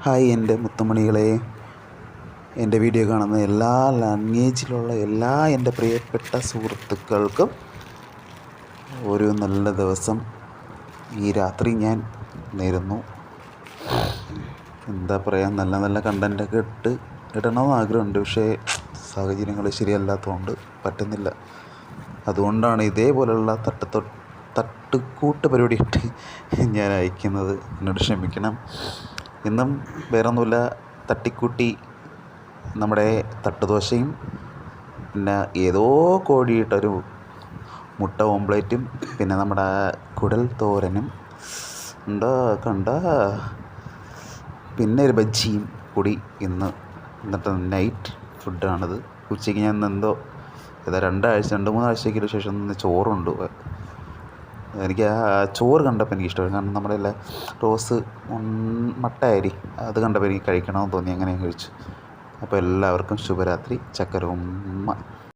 Hi എൻ്റെ മുത്തുമണികളെ, എൻ്റെ video കാണുന്ന എല്ലാ ലാംഗ്വേജിലുള്ള എല്ലാ എൻ്റെ പ്രിയപ്പെട്ട സുഹൃത്തുക്കൾക്കും ഒരു നല്ല ദിവസം ഈ രാത്രി ഞാൻ നേരുന്നു. എന്താ പറയുക, നല്ല നല്ല കണ്ടൻറ്റൊക്കെ ഇടണമെന്ന് ആഗ്രഹമുണ്ട്. പക്ഷേ സാഹചര്യങ്ങൾ ശരിയല്ലാത്തതുകൊണ്ട് പറ്റുന്നില്ല. അതുകൊണ്ടാണ് ഇതേപോലുള്ള തട്ടുകൂട്ട് പരിപാടി ഇട്ട് ഞാൻ അയക്കുന്നത്. എന്നോട് ക്ഷമിക്കണം. ഇന്നും വേറൊന്നുമില്ല, തട്ടിക്കൂട്ടി നമ്മുടെ തട്ടുദോശയും പിന്നെ ഏതോ കോഴിയിട്ടൊരു മുട്ട ഓംപ്ലേറ്റും പിന്നെ നമ്മുടെ കുടൽ തോരനും കണ്ട പിന്നെ ഒരു ബജ്ജിയും കൂടി ഇന്നത്തെ നൈറ്റ് ഫുഡാണിത്. ഉച്ചയ്ക്ക് ഞാൻ രണ്ട് മൂന്നാഴ്ചയ്ക്ക് ശേഷം ചോറുണ്ട്. എനിക്ക് ആ ചോറ് കണ്ടപ്പോൾ എനിക്ക് ഇഷ്ടമായി. കാരണം നമ്മുടെ എല്ലാ റോസ് മട്ട അരി അത് കണ്ടപ്പോൾ എനിക്ക് കഴിക്കണമെന്ന് തോന്നി. അങ്ങനെ കഴിച്ചു. അപ്പോൾ എല്ലാവർക്കും ശുഭരാത്രി. ചക്കര ഉമ്മ.